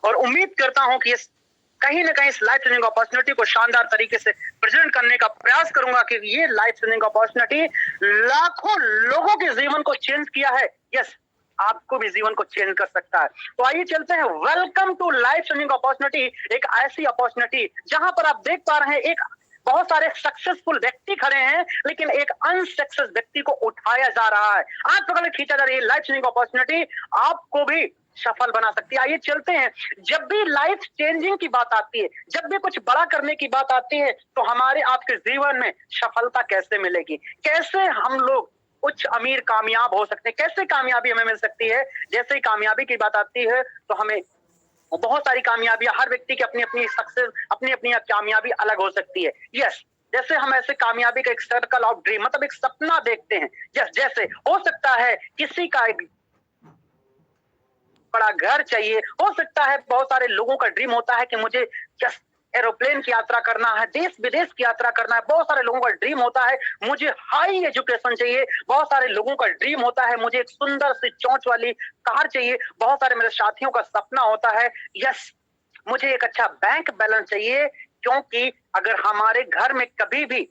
और उम्मीद करता हूं कि कहीं ना कहीं इस लाइफ चेंजिंग अपॉर्चुनिटी को शानदार तरीके से प्रेजेंट करने का प्रयास करूंगा कि ये लाइफ चेंजिंग अपॉर्चुनिटी लाखों लोगों के जीवन को चेंज किया है। यस, आपको भी जीवन को चेंज कर सकता है। तो आइए चलते हैं। Welcome to life changing opportunity, एक ऐसी अपॉर्चुनिटी जहां पर आप देख पा रहे हैं एक बहुत सारे सक्सेसफुल व्यक्ति खड़े हैं, लेकिन एक अनसक्सेस व्यक्ति को उठाया जा रहा है, आग पकड़ के खींचा जा रही है। लाइफ चेंजिंग अपॉर्चुनिटी आपको भी सफल बना सकती है। आइए चलते हैं। जब भी लाइफ चेंजिंग की बात आती है, जब भी कुछ बड़ा करने की बात आती है, तो हमारे आपके जीवन में सफलता कैसे मिलेगी, कैसे हम लोग कुछ अमीर कामयाब हो सकते हैं, कैसे कामयाबी हमें मिल सकती है। जैसे ही कामयाबी की बात आती है तो हमें बहुत सारी कामयाबियां, हर व्यक्ति की अपनी अपनी सक्सेस, अपनी अपनी कामयाबी अलग हो सकती है। यस, जैसे हम ऐसे कामयाबी का एक सर्कल ऑफ ड्रीम, मतलब एक सपना देखते हैं। यस, जैसे हो सकता है किसी का एक बड़ा घर चाहिए, हो सकता है बहुत सारे लोगों का ड्रीम होता है कि मुझे जस्ट एरोप्लेन की यात्रा करना है, देश विदेश की यात्रा करना है। बहुत सारे लोगों का ड्रीम होता है मुझे हाई एजुकेशन चाहिए। बहुत सारे लोगों का ड्रीम होता है मुझे एक सुंदर सी चोंच वाली कार चाहिए। बहुत सारे मेरे साथियों का सपना होता है यस, मुझे एक अच्छा बैंक बैलेंस चाहिए, क्योंकि अगर हमारे घर में कभी भी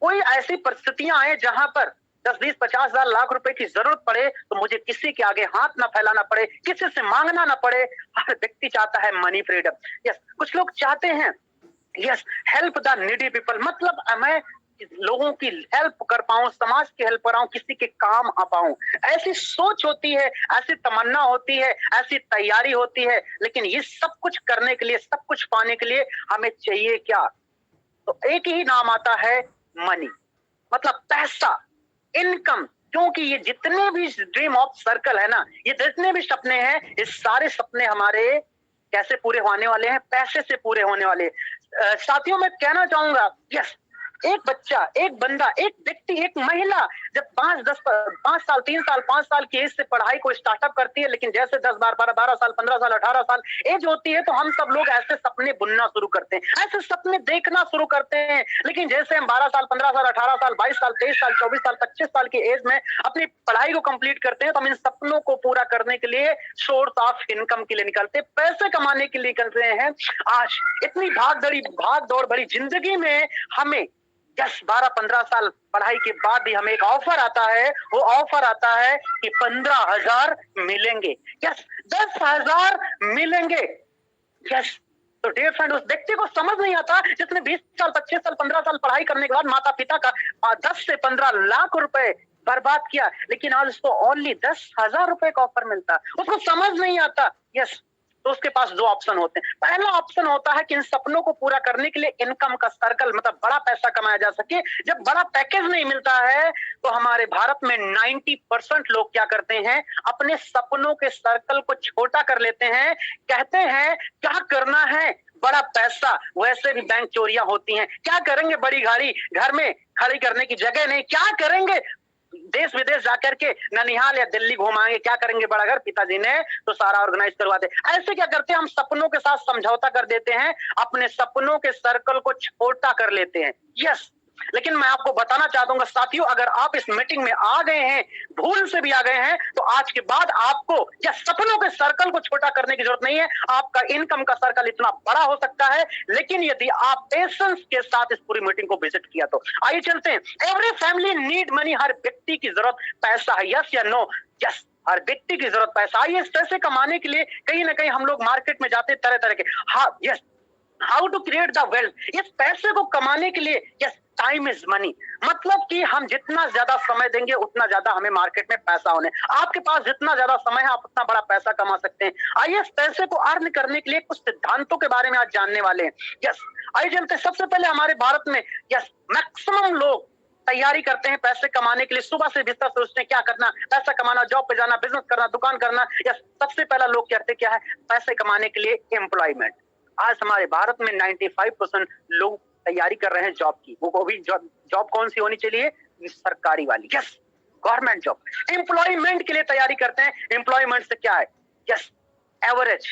कोई ऐसी परिस्थितियां आए जहां पर 10, 20, 50 हजार लाख रुपए की जरूरत पड़े, तो मुझे किसी के आगे हाथ ना फैलाना पड़े, किसी से मांगना ना पड़े। हर व्यक्ति चाहता है मनी फ्रीडम। यस, कुछ लोग चाहते हैं yes help the needy people, मतलब मैं लोगों की हेल्प कर पाऊं, समाज की हेल्प कराऊं, किसी के काम आ पाऊं। ऐसी सोच होती है, ऐसी तमन्ना होती है, ऐसी तैयारी होती है। लेकिन ये सब कुछ करने के लिए, सब कुछ पाने के लिए हमें चाहिए क्या? तो एक ही नाम आता है मनी, मतलब पैसा, इनकम। क्योंकि ये जितने भी ड्रीम ऑफ सर्कल है ना, ये जितने भी सपने हैं, ये सारे सपने हमारे कैसे पूरे होने वाले हैं? पैसे से पूरे होने वाले। साथियों, मैं कहना चाहूंगा यस, एक बच्चा, एक बंदा, एक व्यक्ति, एक महिला जब 5 साल, 3 साल, 5 साल की एज से पढ़ाई को स्टार्टअप करती है, लेकिन जैसे 10, 12, 12 साल, 15 साल, 18 साल एज होती है, तो हम सब लोग ऐसे सपने बुनना शुरू करते हैं, ऐसे सपने देखना शुरू करते हैं। लेकिन जैसे हम 12 साल, 15 साल, 18 साल, 22 साल, 23 साल, 24 साल, 25 साल की एज में अपनी पढ़ाई को कंप्लीट करते हैं, तो हम इन सपनों को पूरा करने के लिए सोर्स ऑफ इनकम के लिए निकलते, पैसे कमाने के लिए निकलते हैं। आज इतनी भाग दौड़ भरी जिंदगी में हमें 10, 12, 15 साल पढ़ाई के बाद भी हमें एक ऑफर आता है। वो ऑफर आता है कि 15,000 मिलेंगे, यस 10,000 मिलेंगे। यस, तो डियर फ्रेंड, उस व्यक्ति को समझ नहीं आता जिसने 20 साल, 25 साल, 15 साल पढ़ाई करने के बाद माता पिता का 10 से 15 लाख रुपए बर्बाद किया, लेकिन आज उसको ओनली 10,000 रुपए का ऑफर मिलता। उसको समझ नहीं आता। यस, तो उसके पास दो ऑप्शन होते हैं। पहला ऑप्शन होता है कि इन सपनों को पूरा करने के लिए इनकम का सर्कल, मतलब बड़ा पैसा कमाया जा सके। जब बड़ा पैकेज नहीं मिलता है, तो हमारे भारत में 90% लोग क्या करते हैं, अपने सपनों के सर्कल को छोटा कर लेते हैं। कहते हैं क्या करना है, बड़ा पैसा, वैसे भी बैंक चोरियां होती हैं, क्या करेंगे, बड़ी गाड़ी घर में खड़ी करने की जगह नहीं, क्या करेंगे, देश विदेश जाकर के ननिहाल या दिल्ली घुमाएंगे, क्या करेंगे, बड़ा घर, पिताजी ने तो सारा ऑर्गेनाइज करवाते। ऐसे क्या करते हैं, हम सपनों के साथ समझौता कर देते हैं, अपने सपनों के सर्कल को छोटा कर लेते हैं। यस, लेकिन मैं आपको बताना चाहता हूँ साथियों, अगर आप इस मीटिंग में आ गए हैं, भूल से भी आ गए हैं, तो आज के बाद आपको या सपनों के सर्कल को छोटा करने की जरूरत नहीं है। आपका इनकम का सर्कल इतना बड़ा हो सकता है, लेकिन यदि आप पेशेंस के साथ इस पूरी मीटिंग को विजिट किया तो। आइए चलते हैं। एवरी फैमिली नीड मनी, हर व्यक्ति की जरूरत पैसा है, यस या नो? यस, हर व्यक्ति की जरूरत पैसा। आइए, इस पैसे कमाने के लिए कहीं ना कहीं हम लोग मार्केट में जाते हैं, तरह तरह के। हाँ, yes, how to create the wealth, इस पैसे को कमाने के लिए यस, टाइम इज मनी, मतलब कि हम जितना ज्यादा समय देंगे उतना ज्यादा हमें मार्केट में पैसा होने। आपके पास जितना ज्यादा समय है, आप उतना बड़ा पैसा कमा सकते हैं। आइए, इस पैसे को अर्न करने के लिए कुछ सिद्धांतों के बारे में आज जानने वाले हैं। यस, आइए चलते। सबसे पहले हमारे भारत में यस मैक्सिमम लोग तैयारी करते हैं पैसे कमाने के लिए। सुबह से बिस्तर सोचते हैं क्या करना, पैसा कमाना, जॉब पे जाना, बिजनेस करना, दुकान करना। यस, सबसे पहला लोग कहते क्या है, पैसे कमाने के लिए एम्प्लॉयमेंट। आज हमारे भारत में 95% लोग तैयारी कर रहे हैं जॉब की। वो भी जॉब कौन सी होनी चाहिए, सरकारी वाली, यस, गवर्नमेंट जॉब। एम्प्लॉयमेंट के लिए तैयारी करते हैं। एम्प्लॉयमेंट से क्या है, यस, एवरेज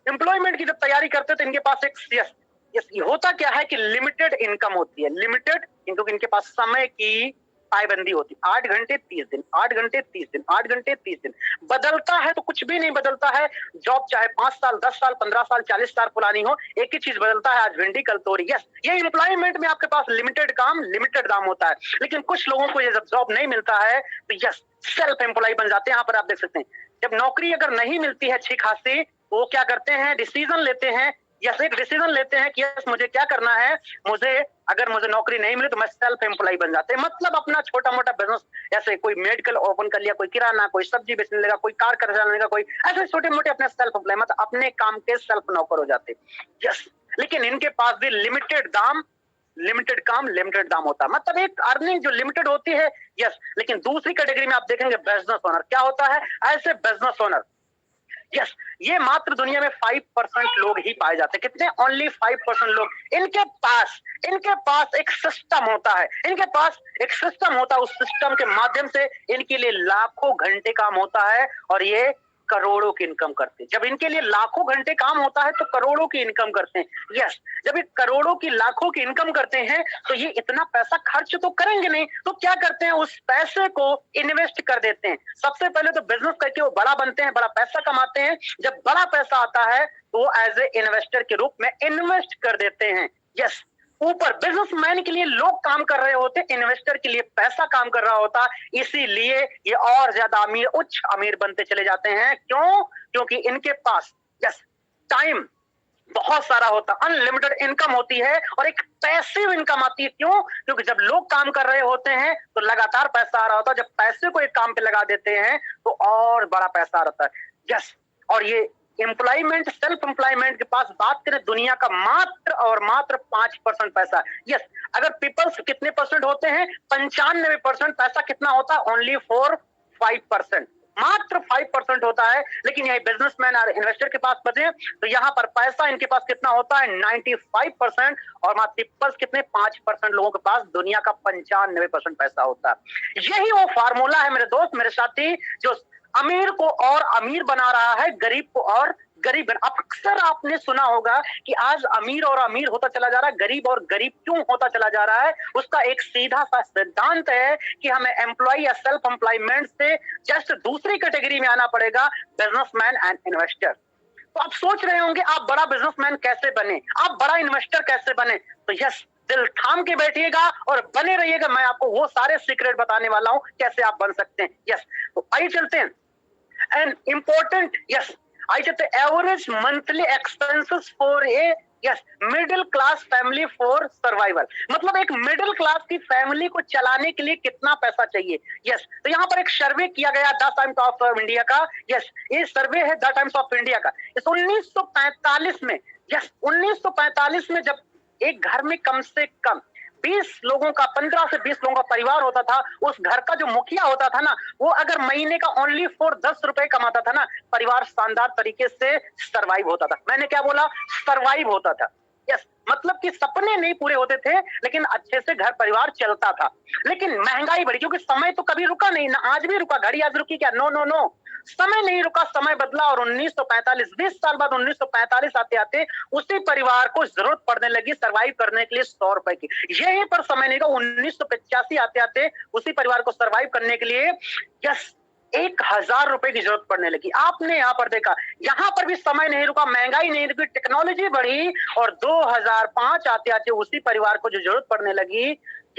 एम्प्लॉयमेंट की जब तैयारी करते हैं तो इनके पास एक यस यस होता क्या है कि लिमिटेड इनकम होती है, लिमिटेड, क्योंकि इनके पास समय की पाबंदी होती, 8 घंटे 30 दिन, 8 घंटे 30 दिन, 8 घंटे 30 दिन। बदलता है तो कुछ भी नहीं बदलता है। जॉब चाहे 5 साल, 10 साल, 15 साल, 40 साल पुरानी हो, एक ही चीज बदलता है, आज भिंडी कल तोरी। यस, ये एम्प्लॉयमेंट में आपके पास लिमिटेड काम, लिमिटेड दाम होता है। लेकिन कुछ लोगों को ये जब जॉब नहीं मिलता है तो यस, सेल्फ एम्प्लॉय बन जाते हैं। यहाँ पर आप देख सकते हैं, जब नौकरी अगर नहीं मिलती है अच्छी खासी, वो क्या करते हैं, डिसीजन लेते हैं। यस, एक डिसीजन लेते हैं कि यस मुझे क्या करना है, अगर मुझे नौकरी नहीं मिली तो मैं सेल्फ एम्प्लॉय बन जाते हैं। मतलब अपना छोटा मोटा बिजनेस, जैसे कोई मेडिकल ओपन कर लिया, कोई किराना, कोई सब्जी बेचने लगा, कोई कार चलाने का, कोई ऐसे छोटे मोटे अपने सेल्फ एम्प्लॉय, मतलब अपने काम के सेल्फ नौकर हो जाते। यस, लेकिन इनके पास भी लिमिटेड दाम, लिमिटेड काम, लिमिटेड दाम होता है। मतलब एक अर्निंग जो लिमिटेड होती है। यस, लेकिन दूसरी कैटेगरी में आप देखेंगे बिजनेस ओनर। क्या होता है ऐसे बिजनेस ओनर? यस, ये मात्र दुनिया में 5% लोग ही पाए जाते हैं। कितने? ओनली 5% लोग। इनके पास एक सिस्टम होता है, इनके पास एक सिस्टम होता है। उस सिस्टम के माध्यम से इनके लिए लाखों घंटे काम होता है और ये करोड़ों की इनकम करते हैं। जब इनके लिए लाखों घंटे काम होता है तो करोड़ों की इनकम करते हैं। यस, जब ये करोड़ों की, लाखों की इनकम करते हैं तो ये इतना पैसा खर्च तो करेंगे नहीं, तो क्या करते हैं, उस पैसे को इन्वेस्ट कर देते हैं। सबसे पहले तो बिजनेस करके वो बड़ा बनते हैं, बड़ा पैसा कमाते हैं। जब बड़ा पैसा आता है तो वो एज ए इन्वेस्टर के रूप में इन्वेस्ट कर देते हैं। यस, ऊपर बिजनेसमैन के लिए लोग काम कर रहे होते, इन्वेस्टर के लिए पैसा काम कर रहा होता। इसीलिए ये और ज्यादा अमीर, उच्च अमीर बनते चले जाते हैं। क्यों? क्योंकि इनके पास यस टाइम बहुत सारा होता, अनलिमिटेड इनकम होती है और एक पैसिव इनकम आती है। क्यों? क्योंकि जब लोग काम कर रहे होते हैं तो लगातार पैसा आ रहा होता है। जब पैसे को एक काम पे लगा देते हैं तो और बड़ा पैसा आ रहा है। यस, और ये एम्प्लॉयमेंट, सेल्फ एम्प्लॉयमेंट के पास बात करें, दुनिया का मात्र और मात्र 5% पैसा। यस, अगर पीपल्स कितने परसेंट होते हैं? 95% पैसा कितना होता है? ओनली फॉर 5%, मात्र 5% होता है। लेकिन यही बिजनेसमैन और इन्वेस्टर के पास बचे तो यहाँ पर पैसा इनके पास कितना होता है? 95%। और मात्र पीपल्स कितने? 5% लोगों के पास दुनिया का 95% पैसा होता है। यही वो फार्मूला है मेरे दोस्त, मेरे साथी, जो अमीर को और अमीर बना रहा है, गरीब को और गरीब बना। अक्सर आपने सुना होगा कि आज अमीर और अमीर होता चला जा रहा है, गरीब और गरीब क्यों होता चला जा रहा है? उसका एक सीधा सा सिद्धांत है कि हमें एम्प्लॉय या सेल्फ एम्प्लॉयमेंट से जस्ट दूसरी कैटेगरी में आना पड़ेगा, बिजनेसमैन एंड इन्वेस्टर। तो आप सोच रहे होंगे आप बड़ा बिजनेसमैन कैसे बने, आप बड़ा इन्वेस्टर कैसे बने? तो यस, दिल थाम के बैठिएगा और बने रहिएगा। मैं आपको वो सारे सीक्रेट बताने वाला हूं कैसे आप बन सकते हैं। यस, तो आइए चलते हैं। एंड इंपॉर्टेंट, यस, आइए चलते हैं। Average monthly expenses for a yes middle class family for survival. मतलब एक मिडिल क्लास की फैमिली को चलाने के लिए कितना पैसा चाहिए? यस, तो यहाँ पर एक सर्वे किया गया द टाइम्स ऑफ इंडिया का। यस, ये सर्वे है द टाइम्स ऑफ इंडिया का। इस 1945 में, यस 1945 में जब एक घर में कम से कम 20 लोगों का, 15 से 20 लोगों का परिवार होता था, उस घर का जो मुखिया होता था ना, वो अगर महीने का ओनली फॉर 10 रुपए कमाता था ना, परिवार शानदार तरीके से सरवाइव होता था। मैंने क्या बोला? सरवाइव होता था। यस, मतलब कि सपने नहीं पूरे होते थे लेकिन अच्छे से घर परिवार चलता था। लेकिन महंगाई बढ़ी, क्योंकि समय तो कभी रुका नहीं ना, आज भी रुका, घड़ी आज रुकी क्या? नो नो नो, समय नहीं रुका, समय बदला। और 1945, 20 साल बाद 1945 आते आते उसी परिवार को जरूरत पड़ने लगी सरवाइव करने के लिए 100 रुपए की। यहीं पर समय नहीं रुका, 1985 आते आते उसी परिवार को सरवाइव करने के लिए यस 1000 रुपए की जरूरत पड़ने लगी। आपने यहाँ पर देखा, यहाँ पर भी समय नहीं रुका, महंगाई नहीं रुकी, टेक्नोलॉजी बढ़ी और 2005 आते आते उसी परिवार को जो जरूरत पड़ने लगी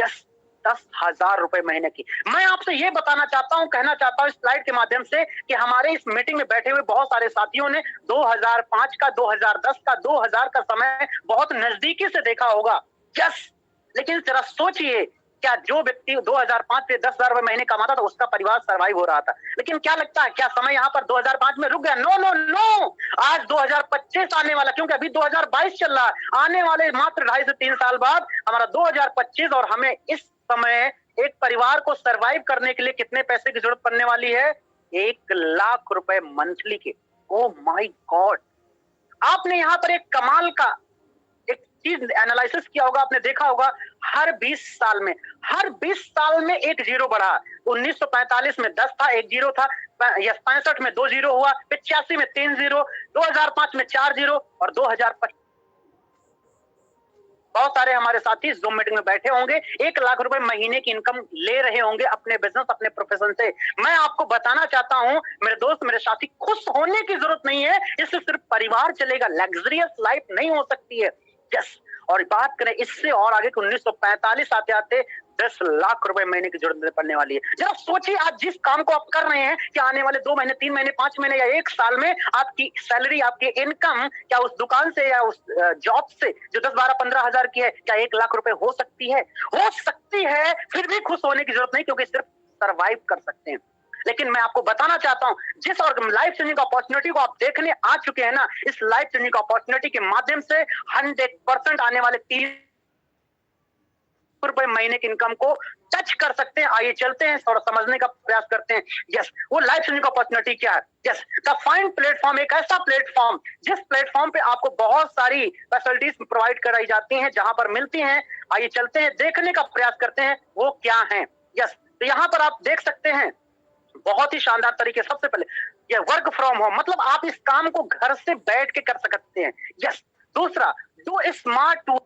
यस 10,000 रुपए महीने की। मैं आपसे ये बताना चाहता हूं, कहना चाहता हूं इस स्लाइड के माध्यम से कि हमारे इस मीटिंग में बैठे हुए बहुत सारे साथियों ने 2005 का, 2010 का, 2000 का समय बहुत नजदीकी से देखा होगा। यस, लेकिन जरा सोचिए, क्या जो व्यक्ति 2005 से 10,000 रुपए महीने कमाता था उसका परिवार सरवाइव हो रहा था? लेकिन क्या लगता है, क्या समय यहाँ पर 2005 में रुक गया? नो नो नो, आज 2025 आने वाला, क्योंकि अभी 2022 चल रहा है। आने वाले मात्र 2.5 से 3 साल बाद हमारा 2025 और हमें इस समय एक परिवार को सरवाइव करने के लिए कितने पैसे की जरूरत पड़ने वाली है? 1 लाख रुपए मंथली के। ओ माय गॉड, आपने यहाँ पर एक कमाल का एक चीज एनालिसिस किया होगा, आपने देखा होगा हर 20 साल में, हर 20 साल में एक जीरो बढ़ा। 1945 में 10 था, एक जीरो था, 65 में 2 जीरो हुआ, 85 में 3 जीरो, 2005 में 4 जीरो और 2025 बहुत सारे हमारे साथी जूम मीटिंग में बैठे होंगे, 1 लाख रुपए महीने की इनकम ले रहे होंगे अपने बिजनेस, अपने प्रोफेशन से। मैं आपको बताना चाहता हूं मेरे दोस्त, मेरे साथी, खुश होने की जरूरत नहीं है, इससे सिर्फ परिवार चलेगा, लग्जरियस लाइफ नहीं हो सकती है। यस, और बात करें इससे और आगे 1945 आते आते 10 लाख रुपए महीने की जरूरत पड़ने वाली है। जरा सोचिए, आज जिस काम को आप कर रहे हैं, कि आने वाले 2 महीने, 3 महीने, 5 महीने या 1 साल में आपकी सैलरी, आपकी इनकम क्या उस दुकान से या उस जॉब से जो 10, 12, 15 हजार की है, क्या 1 लाख रुपए हो सकती है? हो सकती है, फिर भी खुश होने की जरूरत नहीं, क्योंकि सिर्फ सर्वाइव कर सकते हैं। लेकिन मैं आपको बताना चाहता हूं, जिस और लाइफ चेंजिंग अपॉर्चुनिटी को आप देखने आ चुके हैं ना, इस लाइफ चेंजिंग अपॉर्चुनिटी के माध्यम से 100% आने वाले 30 रुपए महीने की इनकम को टच कर सकते हैं। आइए चलते हैं और समझने का प्रयास करते हैं। यस, वो लाइफ चेंजिंग अपॉर्चुनिटी क्या है? यस, द फाइंड प्लेटफॉर्म एक ऐसा प्लेटफॉर्म जिस प्लेटफॉर्म पे आपको बहुत सारी फैसिलिटीज प्रोवाइड कराई जाती हैं, जहां पर मिलती हैं। आइए चलते हैं, देखने का प्रयास करते हैं वो क्या है। यस, तो यहाँ पर आप देख सकते हैं बहुत ही शानदार तरीके। सबसे पहले ये वर्क फ्रॉम होम, मतलब आप इस काम को घर से बैठ के कर सकते हैं। यस, दूसरा, डू स्मार्ट टू,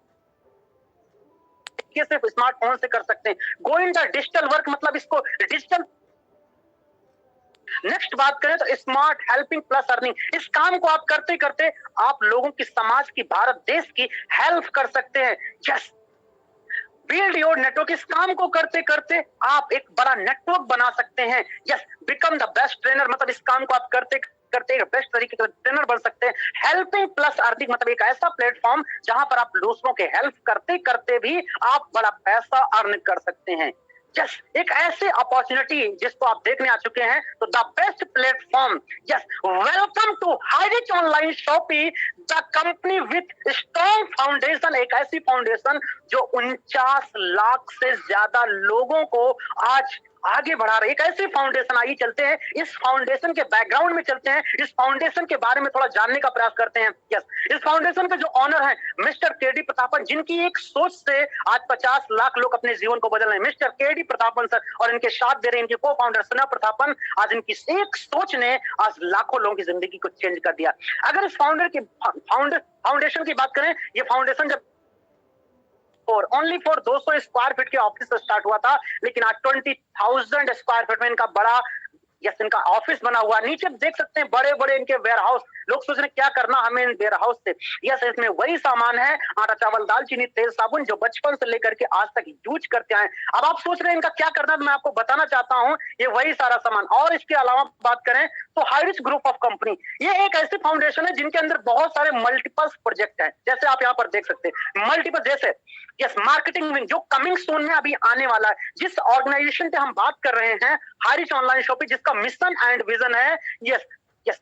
सिर्फ स्मार्टफोन से कर सकते हैं। गो इन द डिजिटल वर्क, मतलब इसको डिजिटल। नेक्स्ट बात करें तो स्मार्ट हेल्पिंग प्लस अर्निंग, इस काम को आप करते करते आप लोगों की, समाज की, भारत देश की हेल्प कर सकते हैं। यस, बिल्ड योर नेटवर्क, इस काम को करते करते आप एक बड़ा नेटवर्क बना सकते हैं। Yes, become the best trainer, मतलब इस काम को आप करते करते बेस्ट तरीके का ट्रेनर बन सकते हैं। हेल्पिंग प्लस अर्निंग, मतलब एक ऐसा प्लेटफॉर्म जहां पर आप दूसरों के हेल्प करते करते भी आप बड़ा पैसा अर्न कर सकते हैं। यस, एक ऐसी अपॉर्चुनिटी जिसको आप देखने आ चुके हैं, तो the best platform. Yes, welcome to Hirich online shopping, the company with strong foundation, एक ऐसी फाउंडेशन जो 49 लाख से ज्यादा लोगों को आज आगे बढ़ा रही, एक ऐसी फाउंडेशन। आइए चलते हैं, इस फाउंडेशन के बैकग्राउंड में चलते हैं, इस फाउंडेशन के बारे में थोड़ा जानने का प्रयास करते हैं। यस, इस फाउंडेशन के जो ऑनर हैं मिस्टर केडी प्रतापन, जिनकी एक सोच से आज 50 लाख लोग अपने जीवन को बदल रहे हैं। मिस्टर केडी प्रतापन सर, और इनके साथ दे रहे इनके को फाउंडर सना प्रतापन, आज इनकी एक सोच ने आज लाखों लोगों की जिंदगी को चेंज कर दिया। अगर इस फाउंडेशन की बात करें, ये फाउंडेशन जब और ओनली फॉर 200 स्क्वायर फीट के ऑफिस से स्टार्ट हुआ था, लेकिन आज 20,000 स्क्वायर फीट में इनका बड़ा, यस, इनका ऑफिस बना हुआ। नीचे देख सकते हैं बड़े बड़े इनके वेयर हाउस। लोग सोच रहे क्या करना हमें इन वेयर हाउस से। यस, इसमें वही सामान है, आटा, चावल, दाल, चीनी, तेल, साबुन, जो बचपन से लेकर के आज तक यूज करते आए। अब आप सोच रहे हैं इनका क्या करना, तो मैं आपको बताना चाहता हूं, ये वही सारा सामान। और इसके अलावा बात करें तो हाईरिच ग्रुप ऑफ कंपनी, ये एक ऐसी फाउंडेशन है जिनके अंदर बहुत सारे मल्टीपल प्रोजेक्ट हैं। जैसे आप यहाँ पर देख सकते हैं मल्टीपल, जैसे यस, मार्केटिंग विंग जो कमिंग सून में अभी आने वाला है। जिस ऑर्गेनाइजेशन पे हम बात कर रहे हैं, हाईरिच ऑनलाइन शॉपिंग, जिसका मिशन एंड विजन है, yes yes,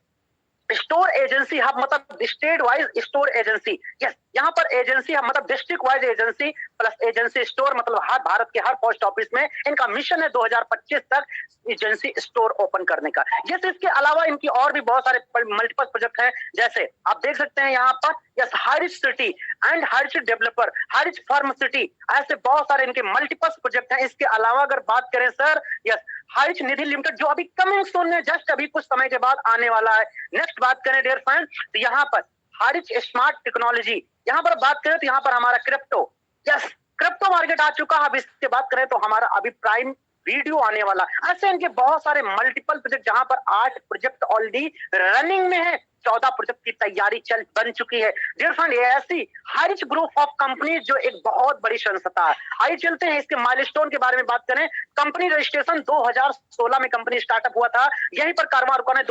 store agency hub, मतलब state wise store agency. Yes, यहाँ पर एजेंसी हब मतलब district wise agency plus agency store, मतलब हर भारत के हर पोस्ट ऑफिस में इनका मिशन है 2025 तक एजेंसी स्टोर ओपन करने का। यस, इसके अलावा इनकी और भी बहुत सारे मल्टीपल प्रोजेक्ट हैं। जैसे आप देख सकते हैं यहाँ पर, yes, Hirich city and Hirich developer, Hirich farm city, ऐसे बहुत सारे इनके मल्टीपल प्रोजेक्ट हैं। इसके अलावा अगर बात करें सर, यस, हाईरिच निधि लिमिटेड, जो अभी कमिंग सून में जस्ट अभी कुछ समय के बाद आने वाला है। नेक्स्ट बात करें डियर फ्रेंड, तो यहाँ पर हाईरिच स्मार्ट टेक्नोलॉजी, यहाँ पर बात करें तो यहाँ पर हमारा क्रिप्टो, यस, क्रिप्टो मार्केट आ चुका है। अब इसके बात करें तो हमारा अभी प्राइम वीडियो आने वाला। ऐसे इनके बहुत सारे मल्टीपल प्रोजेक्ट, जहां पर 8 प्रोजेक्ट ऑलरेडी रनिंग में है, 14 प्रोजेक्ट की तैयारी बन चुकी है। डियर फ्रेंड, ये ऐसी हाईरिच ग्रुप ऑफ कंपनी जो एक बहुत बड़ी संस्था है। आइए चलते हैं इसके माइलस्टोन के बारे में बात करें। कंपनी रजिस्ट्रेशन 2016 में कंपनी स्टार्टअप हुआ था। यहीं पर कारवां रुका ने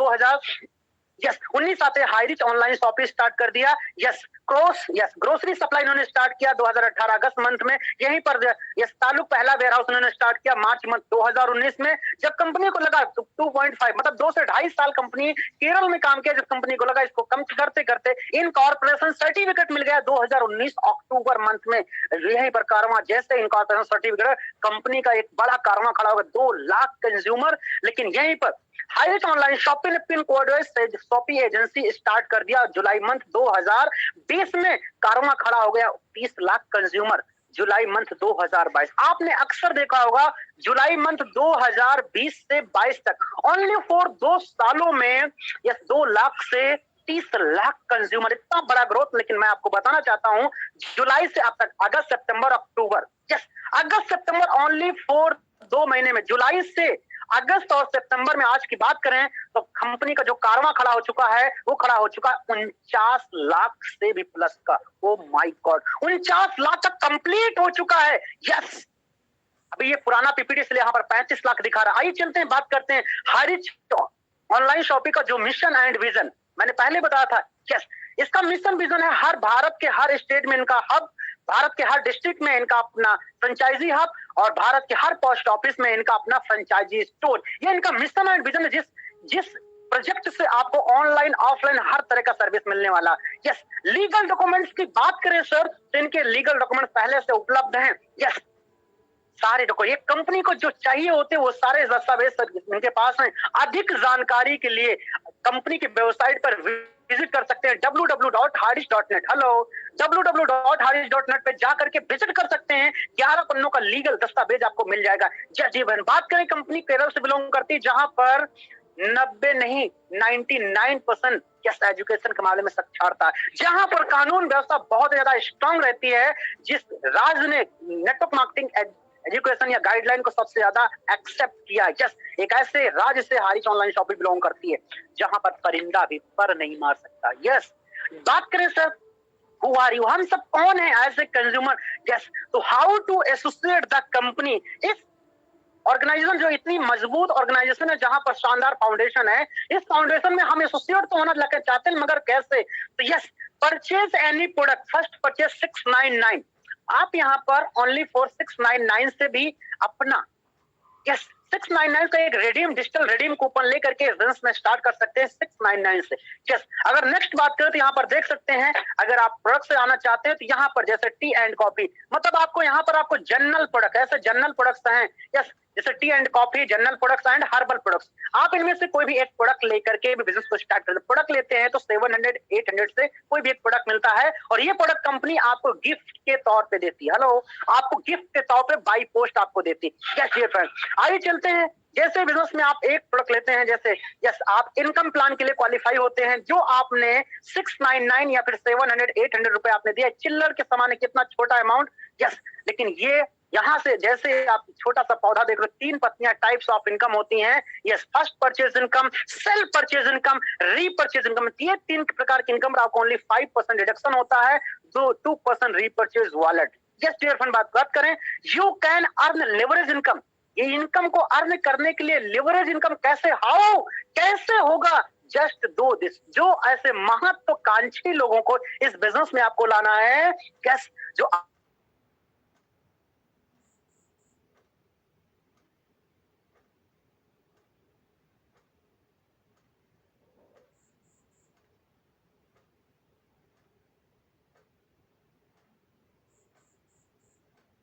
19 आते हाईरिच ऑनलाइन शॉपिंग स्टार्ट कर दिया। ग्रोसरी सप्लाई इन्होंने स्टार्ट किया 2018 अगस्त मंथ में। यहीं पर ताल्लुक पहला वेयर हाउस उन्होंने स्टार्ट किया मार्च मंथ 2019 में। जब कंपनी को लगा 2.5 मतलब 2 से 2.5 साल कंपनी केरल में काम किया। जब कंपनी को लगा इसको कम करते करते इनकॉर्पोरेशन सर्टिफिकेट मिल गया 2019 अक्टूबर मंथ में। यहीं पर कारवां जैसे इनकॉर्पोरेशन सर्टिफिकेट, कंपनी का एक बड़ा कारवां खड़ा होगा, 2 लाख कंज्यूमर। लेकिन यहीं पर हाईरिच ऑनलाइन शॉपिंग ने pin code shopping agency start कर दिया जुलाई मंथ 2020 में। कारवां खड़ा हो गया 30 लाख कंज्यूमर जुलाई मंथ 2022। आपने अक्सर देखा होगा जुलाई मंथ 2020 से 22 तक ओनली फॉर 2 सालों में 2 लाख से 30 लाख कंज्यूमर, इतना बड़ा ग्रोथ। लेकिन मैं आपको बताना चाहता हूं, जुलाई से अब तक, अगस्त सितंबर अक्टूबर, यस अगस्त सितंबर ओनली 4, 2 महीने में, जुलाई से अगस्त और सितंबर में आज की बात करें तो कंपनी का जो कारवां खड़ा हो चुका है वो खड़ा हो चुका है 49 लाख से भी प्लस का। ओ माय गॉड, 49 लाख तक कंप्लीट हो चुका है। यस, अभी ये पुराना पीपीटी इसलिए यहाँ पर 35 लाख दिखा रहा है। आइए चलते हैं, बात करते हैं हरिच ऑनलाइन शॉपिंग का जो मिशन एंड विजन मैंने पहले बताया था। यस, इसका मिशन विजन है हर भारत के हर स्टेट में इनका हब, भारत के हर डिस्ट्रिक्ट में इनका अपना फ्रेंचाइजी हब और भारत के हर पोस्ट ऑफिस में इनका अपना फ्रेंचाइजी स्टोर। ये इनका मिशन एंड विजन है, जिस प्रोजेक्ट से आपको ऑनलाइन ऑफलाइन हर तरह का सर्विस मिलने वाला। यस, लीगल डॉक्यूमेंट्स की बात करें सर तो इनके लीगल डॉक्यूमेंट पहले से उपलब्ध हैं। यस, सारे डॉक्यूमेंट, ये कंपनी को जो चाहिए होते वो सारे दस्तावेज इनके पास हैं। अधिक जानकारी के लिए कंपनी की वेबसाइट पर विजिट कर सकते हैं www.harish.net। हेलो, www.harish.net पे जाकर के विजिट कर सकते हैं। 11 पन्नों का लीगल दस्तावेज आपको मिल जाएगा। जी बहन, बात करें कंपनी केरल से बिलोंग करती है, जहां पर 90 नहीं 99% यस एजुकेशन के मामले में साक्षरता है, जहां पर कानून व्यवस्था बहुत ज्यादा स्ट्रांग रहती है। जिस राज्य ने नेटवर्क मार्केटिंग एजुकेशन या गाइडलाइन को सबसे ज्यादा एक्सेप्ट किया, यस एक ऐसे राज्य से हरीश ऑनलाइन शॉपिंग बिलोंग करती है जहां पर परिंदा भी पर नहीं मार सकता। यस, बात करें सर हु आर यू, हम सब कौन है एज ए कंज्यूमर। यस, तो how to associate the company, इस ऑर्गेनाइजेशन जो इतनी मजबूत ऑर्गेनाइजेशन है जहां पर शानदार फाउंडेशन है, इस फाउंडेशन में हम एसोसिएट तो होना चाहते हैं मगर कैसे। तो yes, purchase any product, first purchase 699, आप यहाँ पर ओनली फॉर 699 से भी अपना यस 699 का एक रेडीम डिजिटल रेडीम कूपन लेकर के बिजनेस में स्टार्ट कर सकते हैं 699 से। यस, अगर नेक्स्ट बात करें तो यहाँ पर देख सकते हैं, अगर आप प्रोडक्ट से आना चाहते हैं तो यहाँ पर जैसे टी एंड कॉफी, मतलब आपको यहाँ पर आपको जनरल प्रोडक्ट, ऐसे जनरल प्रोडक्ट्स हैं यस, जैसे T and coffee, general products and herbal products, आप इनमें से कोई भी एक प्रोडक्ट लेकर के भी बिजनेस को स्टार्ट कर। प्रोडक्ट लेते हैं तो 700 800 से कोई भी एक प्रोडक्ट मिलता है और ये प्रोडक्ट कंपनी आपको गिफ्ट के तौर पे देती है। हेलो, आपको गिफ्ट के तौर पे बाई पोस्ट आपको देती है। यस फ्रेंड, आइए चलते हैं, जैसे बिजनेस में आप एक प्रोडक्ट लेते हैं, जैसे यस आप इनकम प्लान के लिए क्वालिफाई होते हैं, जो आपने 699 या फिर 700 800 रुपए आपने दिया, चिल्लर के समान कितना छोटा अमाउंट। यस, लेकिन ये यहाँ से जैसे आप छोटा सा पौधा देख रहे हो, 3 पत्तियां टाइप्स ऑफ इनकम होती हैं। Yes, first purchase income, cell purchase income, repurchase income, ये 3 प्रकार की इनकम, आपको ओनली 5% डिडक्शन होता है, 2% repurchase wallet. Yes dear friend, बात करें you can earn leverage income, ये इनकम को अर्न करने के लिए लेवरेज इनकम कैसे होगा, जस्ट दो दिस, जो ऐसे महत्वाकांक्षी लोगों को इस बिजनेस में आपको लाना है। यस, जो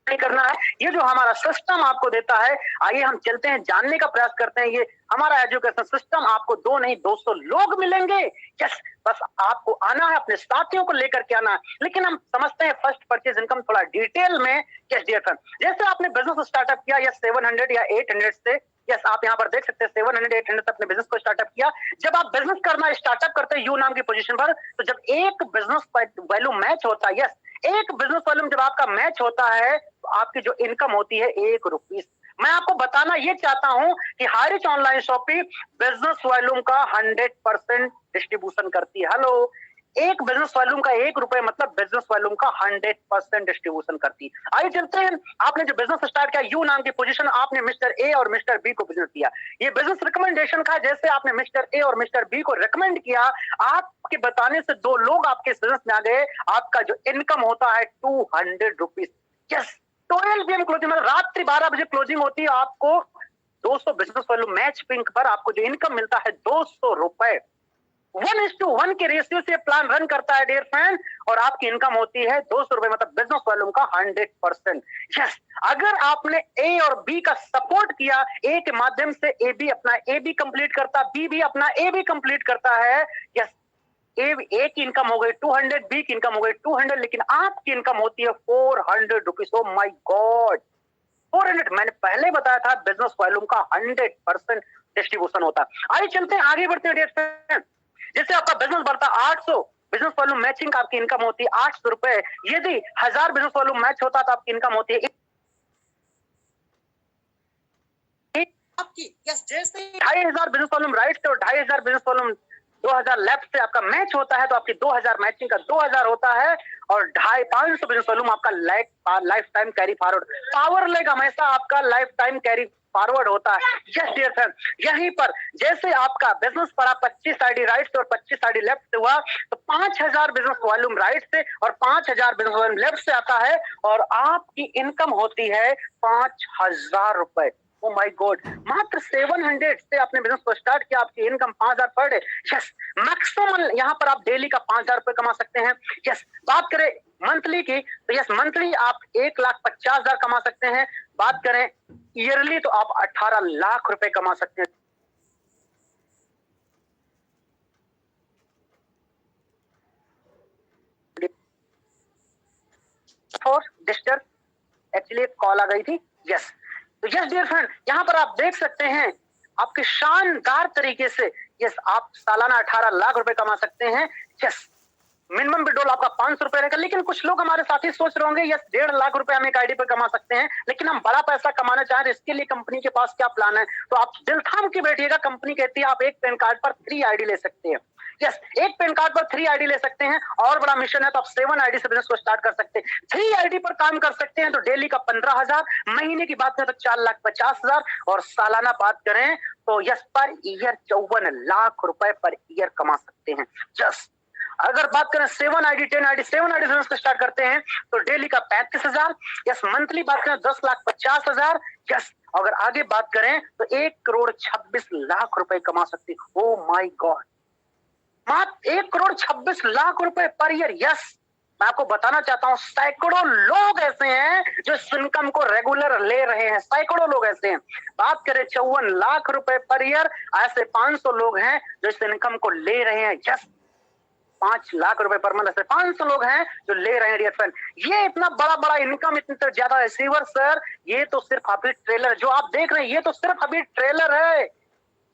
नहीं करना है, ये जो हमारा सिस्टम आपको देता है। आइए हम चलते हैं, जानने का प्रयास करते हैं। ये हमारा एजुकेशन सिस्टम, आपको 2 नहीं 200 लोग मिलेंगे। यस, बस आपको आना है, अपने साथियों को लेकर के आना है। लेकिन हम समझते हैं फर्स्ट परचेज इनकम थोड़ा डिटेल में। यस डियर फ्रेंड, जैसे आपने बिजनेस स्टार्टअप किया या 700 या 800 से, यस आप यहाँ पर देख सकते हैं 700 800 से अपने बिजनेस को स्टार्टअप किया। जब आप बिजनेस करना स्टार्टअप करते हैं यू नाम की पोजीशन पर, तो जब एक बिजनेस वैल्यू मैच होता है, यस एक बिजनेस वॉल्यूम जब आपका मैच होता है तो आपकी जो इनकम होती है 1 रुपीस। मैं आपको बताना ये चाहता हूं कि Harish online shopping business volume का 100% डिस्ट्रीब्यूशन करती है। हेलो, एक बिजनेस वॉल्यूम का 1 रुपए मतलब बिजनेस वॉल्यूम का 100% डिस्ट्रीब्यूशन करती है। आइए चलते हैं, आपने जो बिजनेस स्टार्ट किया यू नाम की पोजीशन, आपने मिस्टर ए और मिस्टर बी को बिजनेस दिया। ये बिजनेस रिकमेंडेशन का, जैसे आपने मिस्टर ए और मिस्टर बी को रिकमेंड किया, आपके बताने से 2 लोग आपके बिजनेस में आ गए, आपका जो इनकम होता है 200 रुपीज। यस, 12 PM क्लोजिंग, मतलब रात्रि 12 बजे क्लोजिंग होती है, आपको 200 बिजनेस वॉल्यूम मैच पिंक पर आपको जो इनकम मिलता है 200 रुपए। 1:1 के रेशियो से प्लान रन करता है डियर फ्रेंड, और आपकी इनकम होती है 200 रुपए, मतलब बिजनेस वॉल्यूम का 100%। यस, अगर आपने ए और बी का सपोर्ट किया, ए के माध्यम से ए बी अपना ए बी कंप्लीट करता, बी भी अपना ए बी कंप्लीट करता है। यस, ए की इनकम हो गई 200, बी की इनकम हो गई 200, लेकिन आपकी इनकम होती है 400 रुपीज। ओ माई गॉड, 400, मैंने पहले बताया था बिजनेस वॉल्यूम का 100% डिस्ट्रीब्यूशन होता है। आइए चलते हैं, आगे बढ़ते हैं डियर फ्रेंड। जिससे आपका बिजनेस बढ़ता 800 बिजनेस वॉल्यूम मैचिंग आपकी इनकम होती है 800 रुपए। यदि 1000 बिजनेस वॉल्यूम मैच होता तो आपकी इनकम होती है आपकी यस जैसे 2500 बिजनेस वॉल्यूम राइट से और 2500 बिजनेस वॉल्यूम 2000 लेफ्ट से आपका मैच होता है तो आपकी 2000 मैचिंग का 2000 होता है और 550 बिजनेस वॉल्यूम आपका life time carry forward power leg हमेशा आपका लाइफ टाइम कैरी फॉरवर्ड होता है। यस डियर फ्रेंड, यहीं पर जैसे आपका बिजनेस पड़ा 25 आईडी राइट से और 25 आईडी लेफ्ट से हुआ तो 5000 बिजनेस वॉल्यूम राइट से और 5000 बिजनेस वॉल्यूम लेफ्ट से आता है और आपकी इनकम होती है 5000 रुपए। ओ माय गॉड, मात्र 700 से आपने बिजनेस को स्टार्ट किया, आपकी income 5000 per day. Yes, maximum यहाँ पर आप डेली का 5000 रुपए कमा सकते हैं। यस, बात करें मंथली की तो यस मंथली आप 1,50,000 कमा सकते हैं। बात करें ईयरली तो आप 18 लाख रुपए कमा सकते हैं। एक्चुअली एक कॉल आ गई थी। यस, तो यस डियर फ्रेंड, यहाँ पर आप देख सकते हैं आपके शानदार तरीके से यस आप सालाना 18 लाख रुपए कमा सकते हैं। यस, मिनिमम विड्रॉल आपका 500 रुपए रहेगा। लेकिन कुछ लोग हमारे साथी सोच रहे होंगे यस 1.5 लाख रुपए हम एक आईडी पर कमा सकते हैं, लेकिन हम बड़ा पैसा कमाना चाह रहे हैं, इसके लिए कंपनी के पास क्या प्लान है? तो आप दिल थाम के बैठिएगा। कंपनी कहती है आप एक पैन कार्ड पर 3 आईडी ले सकते हैं। यस, एक पैन कार्ड पर 3 आईडी ले सकते हैं और बड़ा मिशन है तो आप 7 आईडी से बिजनेस को स्टार्ट कर सकते हैं। 3 आईडी पर काम कर सकते हैं तो डेली का 15,000, महीने की बात करें तो 4,50,000 और सालाना बात करें तो यस पर ईयर 54 लाख रुपए पर ईयर कमा सकते हैं। जस्ट अगर बात करें 7 ID 10 ID 7 ID business start करते हैं तो डेली का 35,000। यस, मंथली बात करें 10,50,000। यस, अगर आगे बात करें तो 1,26,00,000 रुपए कमा सकते हैं। ओ माय गॉड, मात्र 1,26,00,000 रुपए पर ईयर। यस, मैं आपको बताना चाहता हूं सैकड़ों लोग ऐसे हैं जो इस इनकम को रेगुलर ले रहे हैं। सैकड़ों लोग ऐसे हैं। बात करें 54 लाख रुपए पर ईयर, ऐसे 500 लोग हैं जो इस इनकम को ले रहे हैं। यस, 5 लाख रुपए पर मंथ, ऐसे 500 लोग हैं जो ले रहे हैं डियर फ्रेंड। ये इतना बड़ा बड़ा इनकम, इतने ज्यादा रिसीवर सर, ये तो सिर्फ अभी ट्रेलर जो आप देख रहे हैं ये तो सिर्फ अभी ट्रेलर है।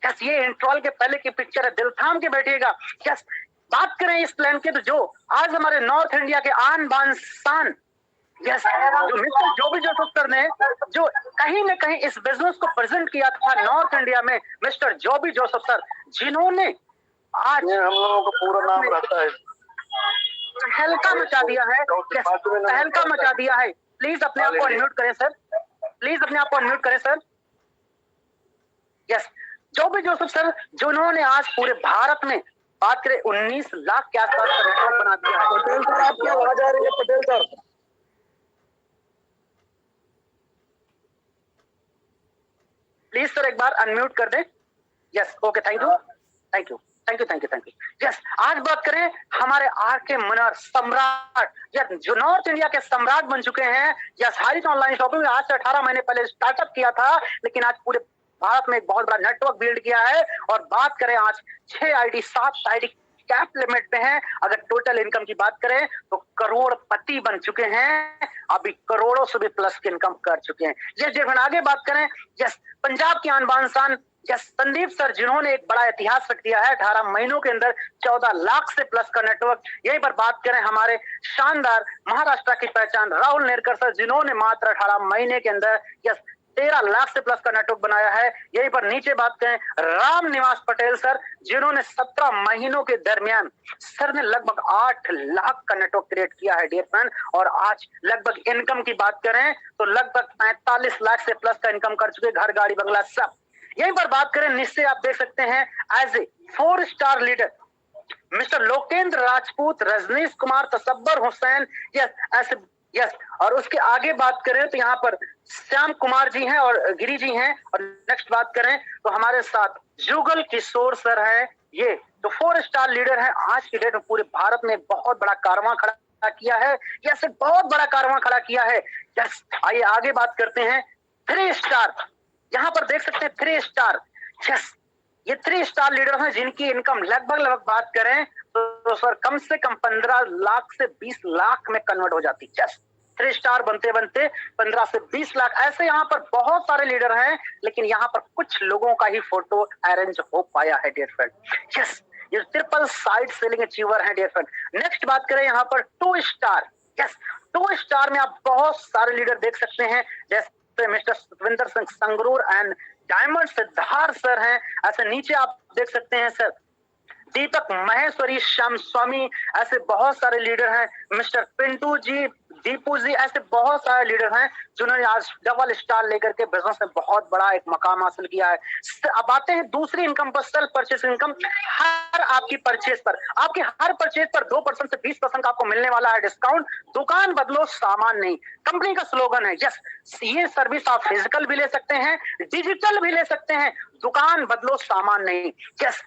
यस, ये इंट्रोल के पहले की पिक्चर है, दिल थाम के बैठिएगा। यस, बात करें इस प्लान के तो जो आज हमारे नॉर्थ इंडिया के आन बान शान यस जो मिस्टर जोबी जोसेफ सर ने जो कहीं न कहीं इस बिजनेस को प्रेजेंट किया था नॉर्थ इंडिया में, मिस्टर जोबी जोसेफ सर जिन्होंने आज हम लोगों का पूरा नाम रहता है तहलका मचा दिया है। तहलका मचा दिया है। प्लीज अपने आप को अनम्यूट करें सर, प्लीज अपने आप को अनम्यूट करें सर। यस, जोबी जोसेफ सर जिन्होंने आज पूरे भारत में बात करें 19 लाख के आसपास का नेटवर्क बना दिया है। पटेल सर आपकी आवाज आ रही है? पटेल सर प्लीज सर एक बार अनम्यूट कर दें। Yes, okay, thank you thank you thank you thank you thank you. Yes, आज बात करें हमारे आर के मनर सम्राट, यस जो नॉर्थ इंडिया के सम्राट बन चुके हैं। यस, हारिस ऑनलाइन शॉपिंग में आज से 18 महीने पहले स्टार्टअप किया था, लेकिन आज पूरे भारत में एक बहुत बड़ा नेटवर्क बिल्ड किया है। और बात करें आज 6 आईडी 7 आईडी कैप लिमिट पे हैं। अगर टोटल इनकम की बात करें तो करोड़पति बन चुके हैं, अभी करोड़ों से भी प्लस की इनकम कर चुके हैं। यस, जब आगे बात करें यस पंजाब की आन बान शान यस संदीप सर जिन्होंने एक बड़ा इतिहास रख दिया है, 18 महीनों के अंदर 14 लाख से प्लस का नेटवर्क। यहीं पर बात करें हमारे शानदार महाराष्ट्र की पहचान राहुल नेरकर सर जिन्होंने मात्र 18 महीने के अंदर यस 13 लाख से प्लस का नेटवर्क बनाया है। यहीं पर नीचे बात करें राम निवास पटेल सर जिन्होंने 17 महीनों के दरमियान सर ने लगभग 8 लाख का नेटवर्क क्रिएट किया है डियर फ्रेंड। और आज लगभग इनकम की बात करें तो लगभग 45 लाख से प्लस का इनकम कर चुके, घर गाड़ी बंगला सब। यहीं पर बात करें निश्चय आप देख सकते हैं as a 4 star leader mister Lokendra Rajput, Rajneesh Kumar, Tasabbar Hussain, yes और उसके आगे बात करें तो यहाँ पर श्याम कुमार जी हैं और गिरी जी हैं। और नेक्स्ट बात करें तो हमारे साथ जुगल किशोर सर हैं। ये तो 4 स्टार लीडर हैं। आज की डेट में पूरे भारत में बहुत बड़ा कारवां खड़ा किया है, यस बहुत बड़ा कारवां खड़ा किया है। यस, आइए आगे बात करते हैं 3 स्टार। यहाँ पर देख सकते हैं 3 स्टार। यस, ये 3 स्टार लीडर हैं जिनकी इनकम लगभग बात करें तो सर कम से कम 15 लाख से 20 लाख में कन्वर्ट हो जाती। जस्ट 3 स्टार बनते बनते 15 से 20 लाख। ऐसे यहाँ पर बहुत सारे लीडर हैं, लेकिन यहाँ पर कुछ लोगों का ही फोटो अरेंज हो पाया है डियर फ्रेंड। यस, ये ट्रिपल साइड सेलिंग अचीवर है डियर फ्रेंड। नेक्स्ट बात करें यहाँ पर 2 स्टार। यस, 2 स्टार में आप बहुत सारे लीडर देख सकते हैं, जैसे mister Satwinder Singh Sangrur and diamond Siddharth sir हैं। ऐसे नीचे आप देख सकते हैं सर दीपक महेश्वरी, श्याम स्वामी, ऐसे बहुत सारे लीडर हैं, मिस्टर पिंटू जी, दीपू जी, ऐसे बहुत सारे लीडर हैं जिन्होंने आज डबल स्टार लेकर के बिजनेस में बहुत बड़ा एक मकाम हासिल किया है। अब आते हैं दूसरी इनकम पर, सेल्फ परचेस इनकम। हर आपकी परचेस पर, आपके हर परचेस पर 2% से 20% आपको मिलने वाला है डिस्काउंट। दुकान बदलो सामान नहीं, कंपनी का स्लोगन है। यस, ये सर्विस आप फिजिकल भी ले सकते हैं, डिजिटल भी ले सकते हैं, दुकान बदलो सामान नहीं। यस,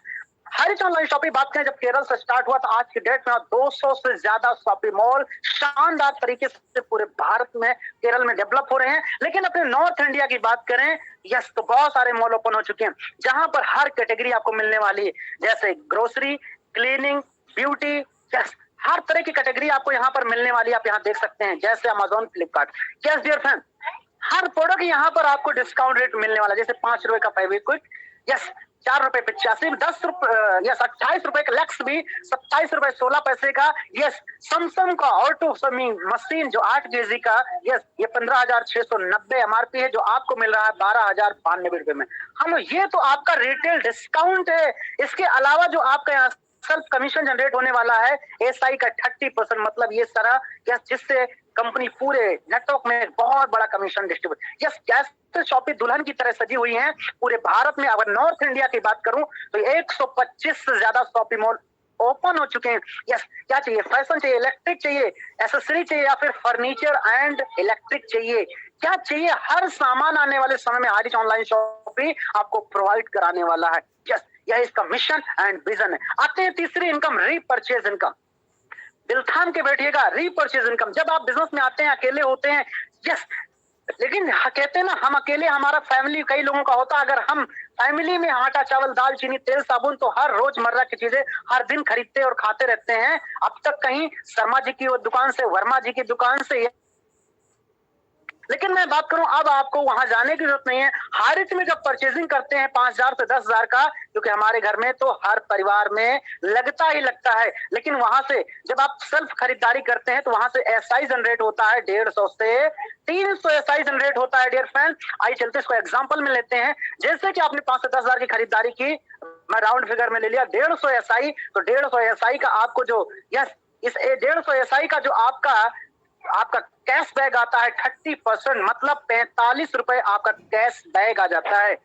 हरिच ऑनलाइन शॉपिंग बात करें, जब केरल से स्टार्ट हुआ तो आज की डेट में 200 से ज्यादा शॉपिंग मॉल शानदार तरीके से पूरे भारत में, केरल में डेवलप हो रहे हैं। लेकिन अपने नॉर्थ इंडिया की बात करें, यस, तो बहुत सारे मॉल ओपन हो चुके हैं जहां पर हर कैटेगरी आपको मिलने वाली है, जैसे ग्रोसरी, क्लीनिंग, ब्यूटी, यस, हर तरह की कैटेगरी आपको यहाँ पर मिलने वाली है। आप यहाँ देख सकते हैं, जैसे Amazon, Flipkart. Yes dear friend, हर प्रोडक्ट यहाँ पर आपको डिस्काउंट रेट मिलने वाला है, जैसे 5 रुपए का फेविक्विक, यस, 4 रुपए 85, 10 रुपए, यस, 28 रुपए का लक्स भी, 27 रुपए 16 पैसे का, यस, सैमसंग का ऑटो समिंग मशीन जो 8 केजी का, यस, ये 15,690 एमआरपी है, जो आपको मिल रहा है 12,092 रुपए में। हम ये तो आपका रिटेल डिस्काउंट है। इसके अलावा जो आपका यहाँ सेल्फ कमीशन जनरेट होने वाला है एसआई का 30%, मतलब ये सारा, यस, जिससे कंपनी पूरे नेटवर्क में बहुत बड़ा कमीशन डिस्ट्रीब्यूट। यस, कैसे शॉपिंग दुल्हन की तरह सजी हुई है पूरे भारत में। अगर नॉर्थ इंडिया की बात करूं तो 125 से ज्यादा शॉपिंग मॉल ओपन हो चुके हैं। यस, क्या चाहिए, फैशन चाहिए, इलेक्ट्रिक चाहिए, एसेसरी चाहिए, या फिर फर्नीचर एंड इलेक्ट्रिक चाहिए, क्या चाहिए, हर सामान आने वाले समय में हरिच ऑनलाइन शॉपिंग आपको प्रोवाइड कराने वाला है। यस, यह इसका मिशन एंड विजन है। आते हैं तीसरी इनकम, रीपर्चेज इनकम। दिल थाम के बैठिएगा, रीपर्चेज इनकम। जब आप बिजनेस में आते हैं, अकेले होते हैं, यस, लेकिन कहते हैं ना, हम अकेले, हमारा फैमिली कई लोगों का होता है। अगर हम फैमिली में आटा, चावल, दाल, चीनी, तेल, साबुन तो हर रोजमर्रा की चीजें हर दिन खरीदते और खाते रहते हैं। अब तक कहीं शर्मा जी की दुकान से, वर्मा जी की दुकान से, लेकिन मैं बात करूं, अब आपको वहां जाने की जरूरत नहीं है। हरिच में जब परचेजिंग करते हैं 5,000 से 10,000 का, क्योंकि हमारे घर में तो हर परिवार में लगता ही लगता है, लेकिन वहां से जब आप सेल्फ खरीदारी करते हैं तो वहां से एसआई जनरेट होता है 150 से 300 एसआई जनरेट होता है डियर फ्रेंड। आइए चलते इसको एग्जांपल में लेते हैं। जैसे कि आपने 5 से 10,000 की खरीदारी की, मैं राउंड फिगर में ले लिया 150 एसआई, तो 150 एसआई का आपको जो, यस, इस 150 एसआई का जो आपका कैश बैग आता है 30%, मतलब 45 रुपए आपका कैश बैग आ जाता है।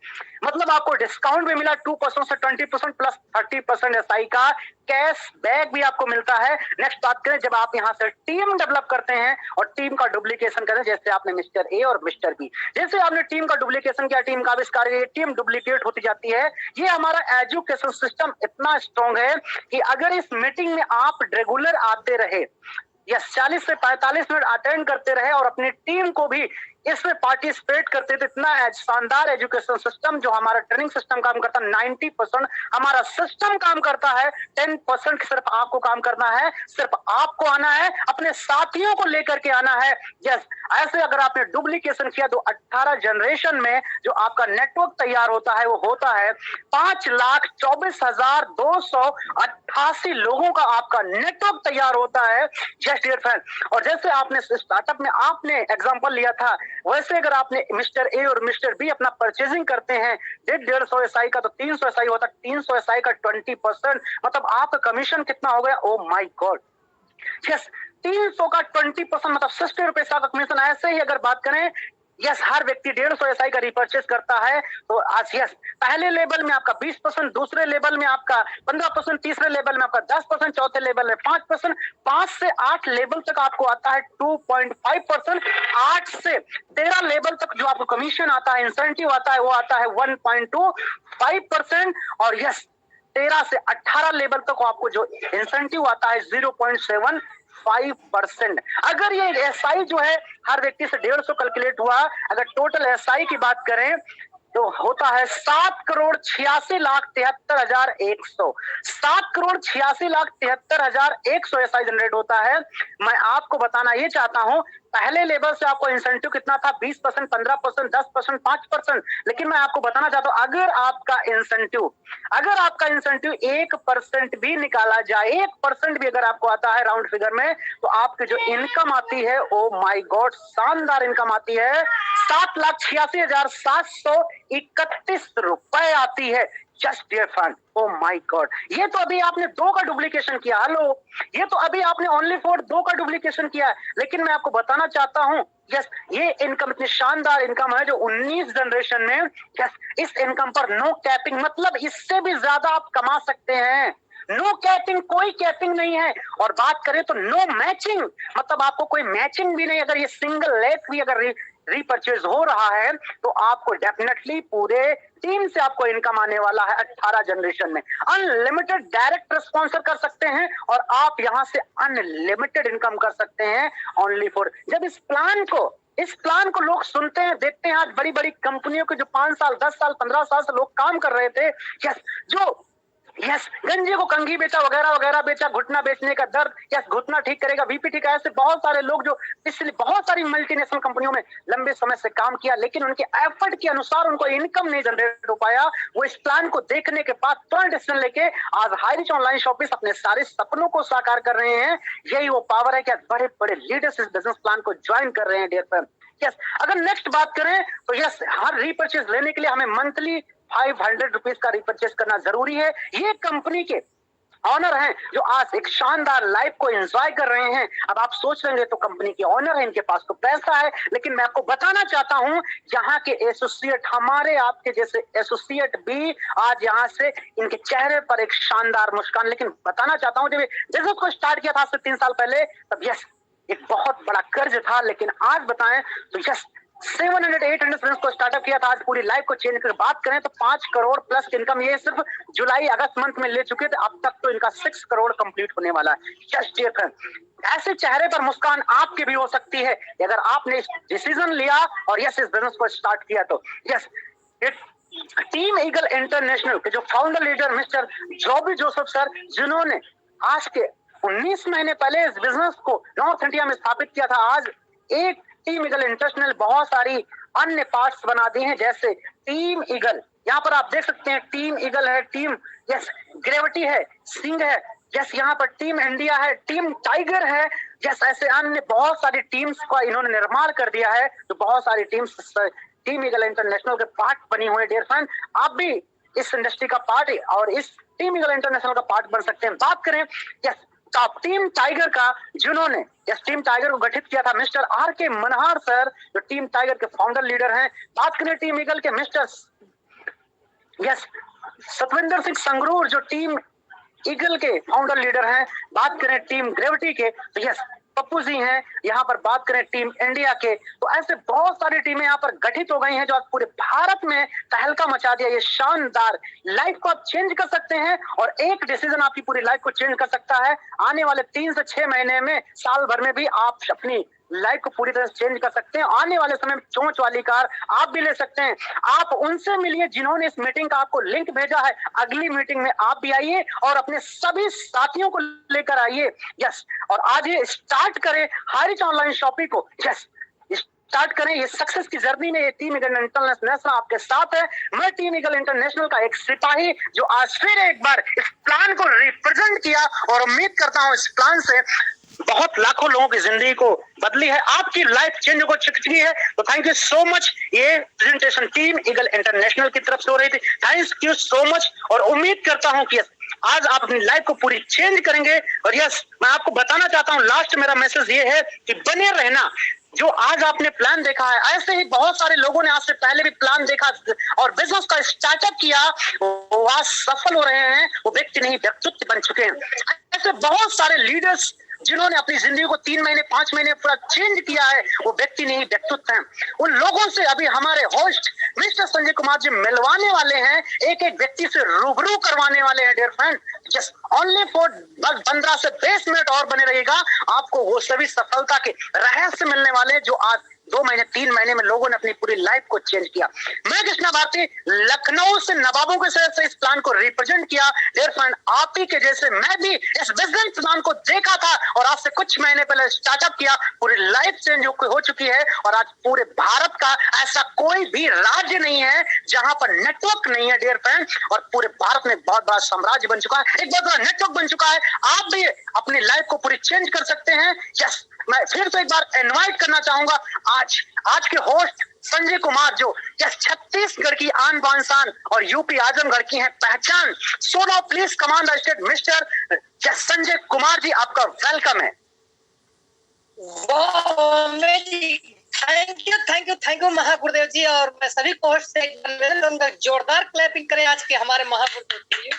मतलब आपको डिस्काउंट भी मिला 2% से 20% प्लस 30% एसआई का कैश बैग भी आपको मिलता है। नेक्स्ट बात करें, जब आप यहाँ से टीम डेवलप करते हैं और टीम का डुप्लीकेशन करें, जैसे आपने मिस्टर ए और मिस्टर बी, जैसे आपने टीम का डुप्लीकेशन किया, टीम का आविष्कार किया, टीम डुप्लीकेट होती जाती है। ये हमारा एजुकेशन सिस्टम इतना स्ट्रॉन्ग है कि अगर इस मीटिंग में आप रेगुलर आते रहे, यस, 40 से 45 मिनट अटेंड करते रहे और अपनी टीम को भी इसमें पार्टिसिपेट करते, तो इतना शानदार एजुकेशन सिस्टम जो हमारा ट्रेनिंग सिस्टम काम करता है, 90% हमारा सिस्टम काम करता है, 10% सिर्फ आपको काम करना है। सिर्फ आपको आना है, अपने साथियों को लेकर के आना है। यस, ऐसे अगर आपने डुप्लीकेशन किया तो 18 जनरेशन में जो आपका नेटवर्क तैयार होता है वो होता है 5,24,288 लोगों का आपका नेटवर्क तैयार होता है। यस डियर फ्रेंड, और जैसे आपने स्टार्टअप में आपने एग्जांपल लिया था, वैसे अगर आपने मिस्टर ए और मिस्टर बी अपना परचेजिंग करते हैं 150 एसआई का, तो 300 एसआई होता है, 300 एसआई का 20%, मतलब आपका कमीशन कितना हो गया, ओ माय गॉड। यस, 300 का 20% मतलब 60 रुपए का कमीशन। ऐसे ही अगर बात करें, यस, हर व्यक्ति 150 एसआई का रिपर्चेस करता है, तो आज यस, पहले लेवल में आपका 20%, दूसरे लेवल में आपका 15%, तीसरे लेवल में आपका 10%, चौथे लेवल में 5%, 5 से 8 लेवल तक आपको आता है 2.5%, 8 से 13 लेवल तक जो आपको कमीशन आता है, इंसेंटिव आता है, वो आता है 1.25%, और यस, 13 से 18 लेवल तक आपको जो इंसेंटिव आता है 0.75%। अगर ये एसआई जो है हर व्यक्ति से 150 कैलकुलेट हुआ, अगर टोटल एसआई की बात करें जो होता है 7,86,73,100, 7,86,73,100 एसआई जनरेट होता है। मैं आपको बताना ये चाहता हूं, पहले लेवल से आपको इंसेंटिव कितना था, 20%, 15%, 10%, 5%। लेकिन मैं आपको बताना चाहता हूं, अगर आपका इंसेंटिव 1% भी निकाला जाए, 1% भी अगर आपको आता है राउंड फिगर में, तो आपकी जो इनकम आती है, ओ माय गॉड, शानदार इनकम आती है, 7,86,731 आती है। Just dear fund, oh my god, ये तो अभी आपने 2 का डुप्लीकेशन किया। हेलो, ये तो अभी आपने ओनली फॉर 2 का डुप्लीकेशन किया है। लेकिन मैं आपको बताना चाहता हूं, यस, ये इनकम इतनी शानदार इनकम है जो 19 जनरेशन में, यस, इस इनकम पर नो कैपिंग, मतलब इससे भी ज्यादा आप कमा सकते हैं। नो कैपिंग, कोई कैपिंग नहीं है। और बात करें तो नो मैचिंग, मतलब आपको कोई मैचिंग भी नहीं। अगर ये सिंगल लेग भी अगर रीपरचेज हो रहा है, तो आपको डेफिनेटली पूरे टीम से आपको इनकम आने वाला है 18 जनरेशन में। अनलिमिटेड डायरेक्ट स्पॉन्सर कर सकते हैं और आप यहां से अनलिमिटेड इनकम कर सकते हैं ओनली फॉर। जब इस प्लान को लोग सुनते हैं, देखते हैं, आज बड़ी बड़ी कंपनियों के जो 5 साल 10 साल 15 साल से लोग काम कर रहे थे, यस, गंजे को कंघी बेचा, वगैरह वगैरह बेचा, घुटना बेचने का दर्द, यस, घुटना ठीक करेगा, बीपी ठीक है, ऐसे बहुत सारे लोग जो पिछले बहुत सारी मल्टीनेशनल कंपनियों में लंबे समय से काम किया, लेकिन उनके एफर्ट के अनुसार उनको इनकम नहीं जनरेट हो पाया। वो इस प्लान को देखने के बाद तुरंत डिसीजन लेके आज हाईरिच ऑनलाइन शॉपिंग अपने सारे सपनों को साकार कर रहे हैं। यही वो पावर है कि बड़े बड़े लीडर्स इस बिजनेस प्लान को ज्वाइन कर रहे हैं डियर फ्रेंड। यस, अगर नेक्स्ट बात करें तो यस, हर रीपरचेज लेने के लिए हमें मंथली 500 रुपीज का रिपर्चेस करना जरूरी है। ये कंपनी के ऑनर हैं जो आज एक शानदार लाइफ को एंजॉय कर रहे हैं। अब आप सोच रहे हैं तो कंपनी के ऑनर है, इनके पास तो पैसा है, लेकिन मैं आपको बताना चाहता हूं, यहाँ के एसोसिएट, हमारे आपके जैसे एसोसिएट भी आज यहाँ से इनके चेहरे पर एक शानदार मुस्कान। लेकिन बताना चाहता हूं, जब बिजनेस को स्टार्ट किया था आज से 3 साल पहले, तब यस, एक बहुत बड़ा कर्ज था, लेकिन आज बताएं तो यस, 700-800 फ्रेंड्स को स्टार्टअप किया था, आज पूरी लाइफ को चेंज कर बात करें तो 5 करोड़ प्लस इनकम ये सिर्फ जुलाई अगस्त मंथ में ले चुके थे। अब तक तो इनका 6 करोड़ कंप्लीट होने वाला है। जस्ट डियर फ्रेंड, ऐसे चेहरे पर मुस्कान आपके भी हो सकती है अगर आपने डिसीजन लिया और यस, इस बिजनेस को स्टार्ट किया तो। यस, टीम ईगल इंटरनेशनल के जो founder leader mister जॉबी Joseph sir, जिन्होंने आज के 19 महीने पहले इस बिजनेस को नॉर्थ इंडिया में स्थापित किया था, आज एक टीम ईगल इंटरनेशनल बहुत सारी अन्य पार्ट्स बना दी हैं, जैसे टीम ईगल, यहाँ पर आप देख सकते हैं, टीम ईगल है, टीम यस ग्रेविटी है, सिंह है, यस यहाँ पर टीम इंडिया है, टीम टाइगर है, यस ऐसे अन्य बहुत सारी टीम्स का इन्होंने निर्माण कर दिया है। तो बहुत सारी टीम्स टीम ईगल इंटरनेशनल के पार्ट बनी हुई है। डियर फ्रेंड, आप भी इस इंडस्ट्री का पार्ट और इस टीम ईगल इंटरनेशनल का पार्ट बन सकते हैं। बात करें यस टॉप टीम टाइगर का, जिन्होंने इस टीम टाइगर को गठित किया था मिस्टर आर.के. मनहार सर, जो टीम टाइगर के फाउंडर लीडर हैं। बात करें टीम ईगल के मिस्टर यस सतविंदर सिंह संगरूर, जो टीम ईगल के फाउंडर लीडर हैं। बात करें टीम ग्रेविटी के तो यस पप्पू जी हैं। यहाँ पर बात करें टीम इंडिया के, तो ऐसे बहुत सारी टीमें यहाँ पर गठित हो गई हैं जो आज पूरे भारत में तहलका मचा दिया। ये शानदार लाइफ को आप चेंज कर सकते हैं और एक डिसीजन आपकी पूरी लाइफ को चेंज कर सकता है। आने वाले 3 से 6 महीने में, साल भर में भी आप अपनी लाइफ को पूरी तरह से चेंज कर सकते हैं। आने वाले समय में चोंच वाली कार आप भी ले सकते हैं। आप उनसे मिलिए जिन्होंने इस मीटिंग का आपको लिंक भेजा है। अगली मीटिंग में आप भी आइए और अपने सभी साथियों को लेकर आइए। यस, और आज ये स्टार्ट करें हाईरिच ऑनलाइन शॉपिंग को। यस, स्टार्ट करें ये सक्सेस की जर्नी में। ये टीम ईगल इंटरनेशनल आपके साथ है। मैं टीम ईगल इंटरनेशनल का एक सिपाही जो आज फिर एक बार इस प्लान को रिप्रेजेंट किया और उम्मीद करता हूं इस प्लान से बहुत लाखों लोगों की जिंदगी को बदली है, आपकी लाइफ चेंज हो चुकी है। तो थैंक यू सो मच। ये प्रेजेंटेशन टीम ईगल इंटरनेशनल की तरफ से हो रही थी। थैंक यू सो मच और उम्मीद करता हूं कि आज आप अपनी लाइफ को पूरी चेंज करेंगे। और यस, मैं आपको बताना चाहता हूं, लास्ट मेरा मैसेज ये है कि बने रहना। जो आज आपने प्लान देखा है, ऐसे ही बहुत सारे लोगों ने आज से पहले भी प्लान देखा और बिजनेस का स्टार्टअप किया, वो आज सफल हो रहे हैं। वो व्यक्ति नहीं व्यक्तित्व बन चुके हैं। ऐसे बहुत सारे लीडर्स जिन्होंने अपनी जिंदगी को 3 महीने 5 महीने पूरा चेंज किया है, वो व्यक्ति नहीं व्यक्तित्व हैं। उन लोगों से अभी हमारे होस्ट मिस्टर संजय कुमार जी मिलवाने वाले हैं, एक एक व्यक्ति से रूबरू करवाने वाले हैं। Dear friend, just only for 15 से 20 मिनट और बने रहेगा, आपको वो सभी सफलता के रहस्य मिलने वाले जो आज 2 महीने 3 महीने में लोगों ने अपनी पूरी लाइफ को चेंज किया। मैं कृष्णा भारती लखनऊ से नवाबों के से इस प्लान को रिप्रेजेंट किया। डियर फ्रेंड, आप ही के जैसे मैं भी इस बिजनेस प्लान को देखा था और आज से कुछ महीने पहले स्टार्टअप किया, पूरी लाइफ चेंज हो चुकी है। और आज पूरे भारत का ऐसा कोई भी राज्य नहीं है जहां पर नेटवर्क नहीं है डियर फ्रेंड, और पूरे भारत में बहुत बड़ा साम्राज्य बन चुका है, एक बहुत बड़ा नेटवर्क बन चुका है। आप भी अपनी लाइफ को पूरी चेंज कर सकते हैं। यस, मैं फिर से एक बार इनवाइट करना चाहूंगा आज के होस्ट संजय कुमार, जो छत्तीसगढ़ की आन बान शान और यूपी आजमगढ़ की है पहचान। So now please command the stage mister Sanjay Kumar ji, आपका वेलकम है। Thank you Mahagurudev ji. और मैं सभी को होस्ट से जोरदार क्लैपिंग करें आज के हमारे महागुरुदेव के लिए।